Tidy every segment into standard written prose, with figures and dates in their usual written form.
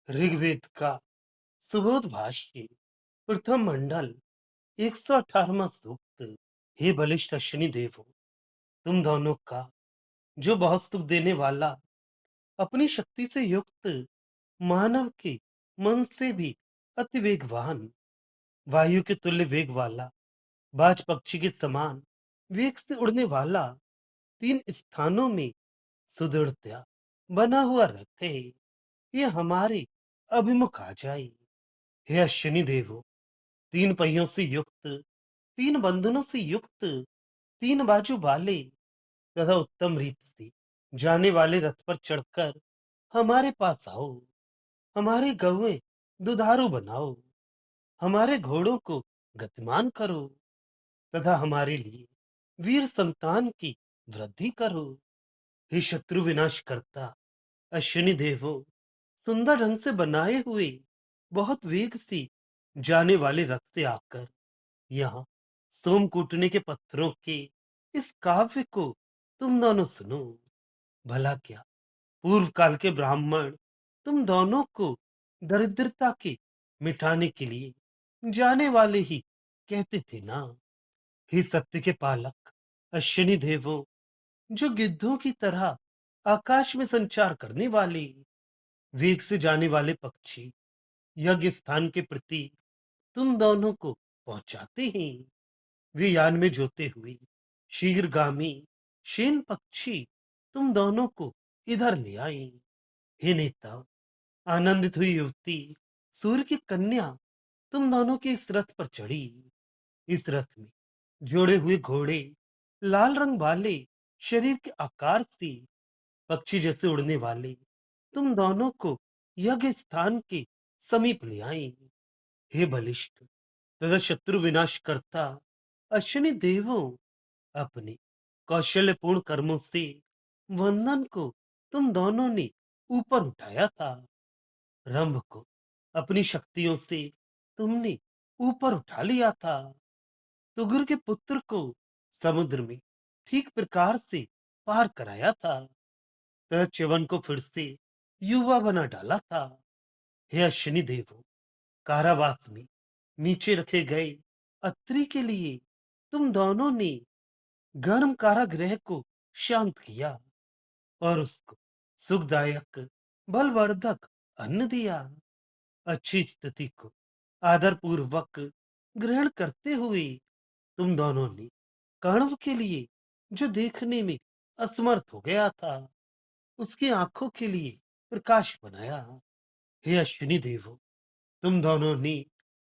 ऋग्वेद का सुबोध भाष्य प्रथम मंडल 118वां सूक्त। हे बलिष्ठ अश्विनी देवो, तुम दोनों का जो बहुत सुख देने वाला, अपनी शक्ति से युक्त मानव के मन से भी अति वेगवान, वायु के तुल्य वेग वाला, बाज पक्षी के समान वेग से उड़ने वाला, तीन स्थानों में सुदृढ़तया बना हुआ रथ है। ये हमारे अभिमुख आ जाए। हे अश्विनी देवो, तीन पहियों से युक्त, तीन बंधनों से युक्त, तीन बाजू वाले तथा उत्तम रीत से जाने वाले रथ पर चढ़कर हमारे पास आओ। हमारे गौएं दुधारू बनाओ, हमारे घोड़ों को गतिमान करो तथा हमारे लिए वीर संतान की वृद्धि करो। हे शत्रु विनाश करता अश्विनी देवो, सुंदर ढंग से बनाए हुए बहुत वेग से जाने वाले रथ से आकर यहाँ सोमकूटनी के पत्थरों के इस काव्य को तुम दोनों सुनो। भला क्या पूर्व काल के ब्राह्मण तुम दोनों को दरिद्रता के मिटाने के लिए जाने वाले ही कहते थे ना। हे सत्य के पालक अश्विनी देवो, जो गिद्धों की तरह आकाश में संचार करने वाले, वेग से जाने वाले पक्षी यज्ञ स्थान के प्रति तुम दोनों को पहुंचाते हैं। वे यान में जोते हुए शीघ्रगामी शेन पक्षी तुम दोनों को इधर ले आए। हे नेता, आनंदित हुई युवती सूर्य की कन्या तुम दोनों के इस रथ पर चढ़ी। इस रथ में जोड़े हुए घोड़े लाल रंग वाले, शरीर के आकार से पक्षी जैसे उड़ने वाले तुम दोनों को यज्ञ स्थान के समीप ले आए। हे बलिष्ठ तथा शत्रु विनाश करता अश्विनी देवों, अपने कौशल्यपूर्ण कर्मों से वंदन को तुम दोनों ने ऊपर उठाया था। रंभ को अपनी शक्तियों से तुमने ऊपर उठा लिया था। तुगर के पुत्र को समुद्र में ठीक प्रकार से पार कराया था, तथा च्यवन को फिर से युवा बना डाला था। हे अश्विनी देवों, कारावास में नीचे रखे गए अत्रि के लिए तुम दोनों ने गर्म कारागृह को शांत किया और उसको सुखदायक बलवर्धक अन्न दिया। अच्छी स्थिति को आदर पूर्वक ग्रहण करते हुए तुम दोनों ने कण्व के लिए, जो देखने में असमर्थ हो गया था, उसकी आंखों के लिए प्रकाश बनाया। हे अश्विनी देवो, तुम दोनों ने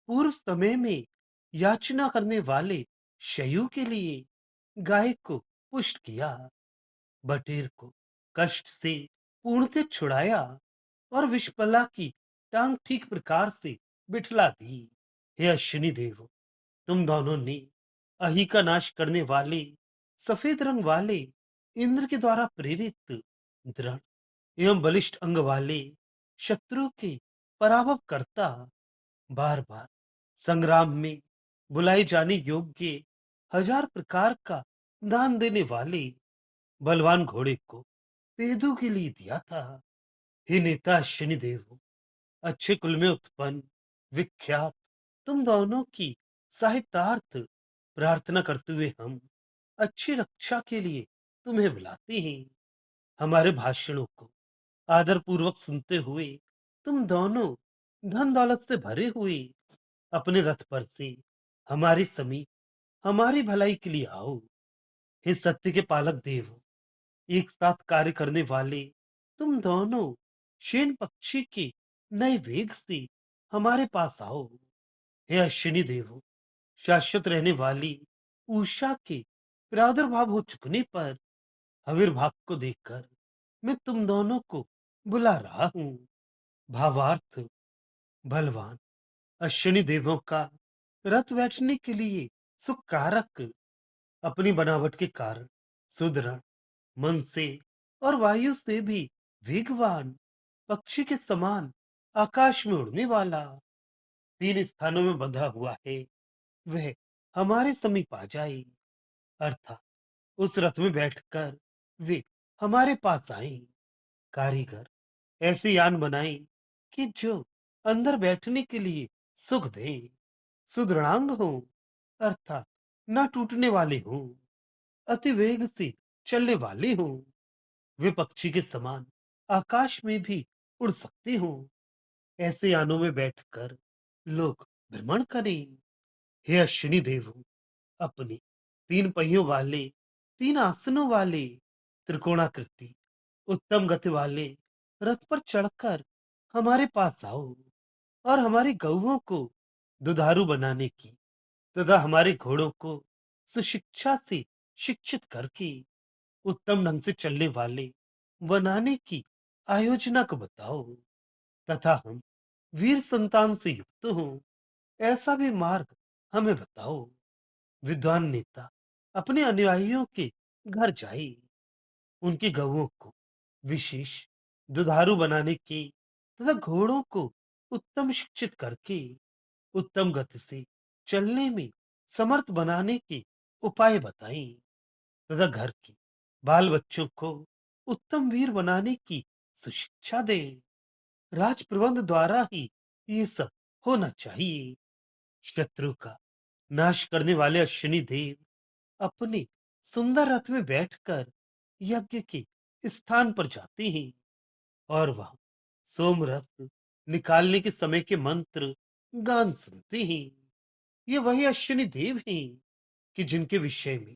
पूर्व समय में याचना करने वाले शयु के लिए गाय को पुष्ट किया, बटेर को कष्ट से पूर्णतः छुड़ाया और विषपला की टांग ठीक प्रकार से बिठला दी। हे अश्विनी देवो, तुम दोनों ने अहि का नाश करने वाले सफेद रंग वाले इंद्र के द्वारा प्रेरित दृढ़ एवं बलिष्ठ अंग वाले शत्रु के पराभव करता, बार बार संग्राम में बुलाए जाने योग्य हजार प्रकार का दान देने वाले बलवान घोड़े को पेदों के लिए दिया था। हे नेता अश्विनी देव, अच्छे कुल में उत्पन्न विख्यात तुम दोनों की साहित्यार्थ प्रार्थना करते हुए हम अच्छी रक्षा के लिए तुम्हें बुलाते हैं। हमारे भाषणों को आदर पूर्वक सुनते हुए तुम दोनों धन दौलत से भरे हुए अपने रथ पर से हमारे समीप हमारी भलाई के लिए आओ। हे सत्य के पालक देव, एक साथ कार्य करने वाले तुम दोनों शेन पक्षी के नए वेग से हमारे पास आओ। हे अश्विनी देव, शाश्वत रहने वाली उषा के प्रादुर्भाव हो चुकने पर आविर्भाव को देखकर मैं तुम दोनों को बुला रहा हूं। भावार्थ, बलवान अश्विनी देवों का रथ बैठने के लिए सुकारक, अपनी बनावट के कारण सुदृढ़, मन से और वायु से भी वेगवान, पक्षी के समान आकाश में उड़ने वाला, तीन स्थानों में बंधा हुआ है, वह हमारे समीप आ जाए। अर्थात उस रथ में बैठकर वे हमारे पास आए। कारीगर ऐसे यान बनाए कि जो अंदर बैठने के लिए सुख दे, सुदृढ़ांग हो, अर्थात न टूटने वाले हों, अति वेग से चलने वाले हों, वे पक्षी के समान आकाश में भी उड़ सकते हों। ऐसे यानों में बैठकर लोग भ्रमण करें। हे अश्विनी देव, अपने तीन पहियों वाले, तीन आसनों वाले, त्रिकोणाकृति उत्तम गति वाले रथ पर चढ़कर हमारे पास आओ और हमारी गऊओं को दुधारू बनाने की तथा हमारे घोड़ों को सुशिक्षा से शिक्षित करके उत्तम ढंग से चलने वाले बनाने की आयोजना को बताओ, तथा हम वीर संतान से युक्त हों, ऐसा भी मार्ग हमें बताओ। विद्वान नेता अपने अनुयायियों के घर जाए, उनकी गऊओं को विशेष दुधारू बनाने के तथा घोड़ों को उत्तम शिक्षित करके उत्तम गति से चलने में समर्थ बनाने के उपाय बताएं, तथा घर के बाल बच्चों को उत्तम वीर बनाने की सुशिक्षा दें। राज प्रबंध द्वारा ही ये सब होना चाहिए। शत्रु का नाश करने वाले अश्विनी देव अपने सुंदर रथ में बैठकर यज्ञ के स्थान पर जाते हैं और वहां सोमरथ निकालने के समय के मंत्र गान सुनते हैं। ये वही अश्विनी देव हैं कि जिनके विषय में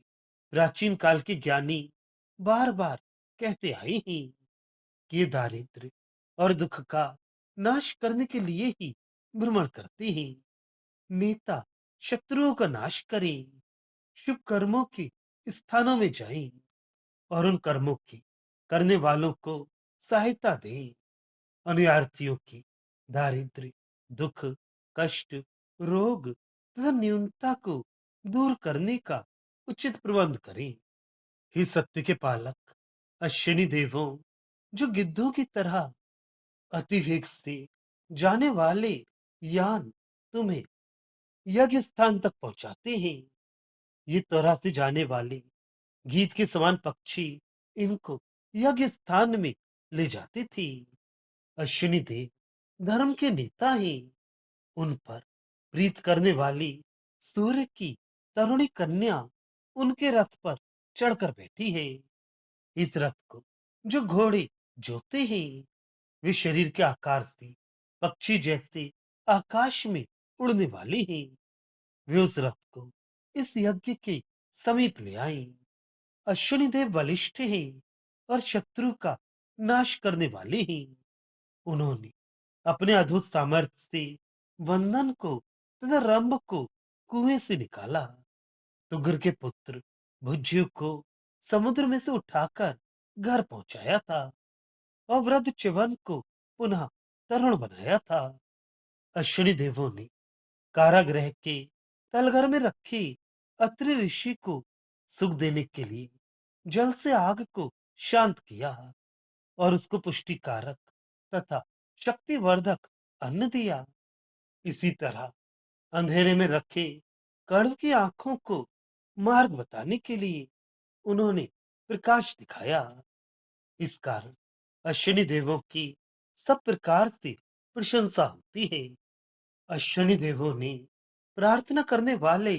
प्राचीन काल के ज्ञानी बार बार कहते आए हैं कि ये दारिद्र्य और दुख का नाश करने के लिए ही भ्रमण करते हैं। नेता शत्रुओं का नाश करें, शुभ कर्मों के स्थानों में जाएं और उन कर्मों की करने वालों को सहायता दें। अनुयार्थियों की दारिद्र्य, दुख, कष्ट, रोग तथा न्यूनता को दूर करने का उचित प्रबंध करें। हे सत्य के पालक अश्विनी देवों, जो गिद्धों की तरह अति वेग से जाने वाले यान तुम्हें यज्ञ स्थान तक पहुंचाते हैं, ये त्वरा से जाने वाले गीत के समान पक्षी इनको यज्ञ स्थान में ले जाते थे। अश्विनी देव धर्म के नेता हैं, उन पर प्रीत करने वाली सूर्य की तरुणी कन्या उनके रथ पर चढ़कर बैठी है। इस रथ को जो घोड़े जोते हैं, वे शरीर के आकार से पक्षी जैसे आकाश में उड़ने वाले हैं। वे उस रथ को इस यज्ञ के समीप ले आए। अश्विनी देव बलिष्ठ हैं और शत्रु का नाश करने वाले हैं। उन्होंने अपने अद्भुत सामर्थ्य से वंदन को तथा रंभ को कुएं से निकाला। तुगर के पुत्र भुज्यु को समुद्र में से उठाकर घर पहुंचाया था और वृद्ध च्यवन को पुनः तरुण बनाया था। अश्विनी देवों ने कारागृह के तलघर में रखे अत्रि ऋषि को सुख देने के लिए जल से आग को शांत किया और उसको पुष्टिकारक तथा शक्तिवर्धक अन्न दिया। इसी तरह अंधेरे में रखे कड़ू की आंखों को मार्ग बताने के लिए उन्होंने प्रकाश दिखाया। इस कारण अश्विनी देवों की सब प्रकार से प्रशंसा होती है। अश्विनी देवों ने प्रार्थना करने वाले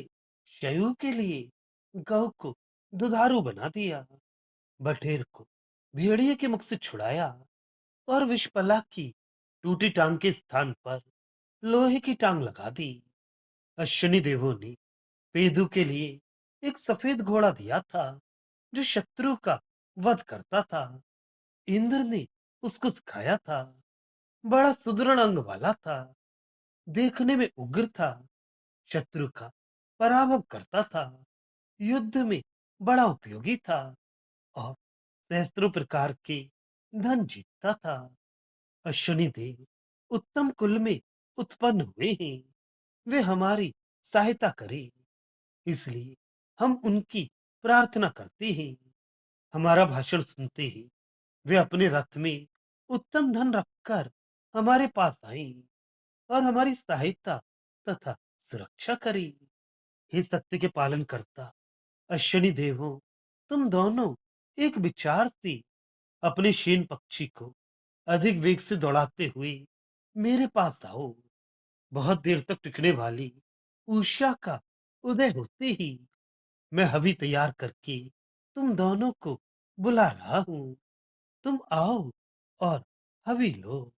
शयु के लिए गौ को दुधारू बना दिया, बटेर को भेड़िए के मुख से छुड़ाया और विषपला की टूटी टांग के स्थान पर लोहे की टांग लगा दी। अश्विनी देवों ने पेदू के लिए एक सफेद घोड़ा दिया था जो शत्रु का वध करता था। इंद्र ने उसको सिखाया था, बड़ा सुदृढ़ अंग वाला था, देखने में उग्र था, शत्रु का पराभव करता था, युद्ध में बड़ा उपयोगी था और सहस्त्रों प्रकार के धन जीतता था। अश्विनी देव उत्तम कुल में उत्पन्न हुए हैं, वे हमारी सहायता करें, इसलिए हम उनकी प्रार्थना करते हैं। हमारा भाषण सुनते ही वे अपने रथ में उत्तम धन रखकर हमारे पास आए और हमारी सहायता तथा सुरक्षा करें। हे सत्य के पालन करता अश्विनी देवों, तुम दोनों एक विचार से अपने शेन पक्षी को अधिक वेग से दौड़ाते हुए मेरे पास आओ। बहुत देर तक टिकने वाली उषा का उदय होते ही मैं हवि तैयार करके तुम दोनों को बुला रहा हूं। तुम आओ और हवि लो।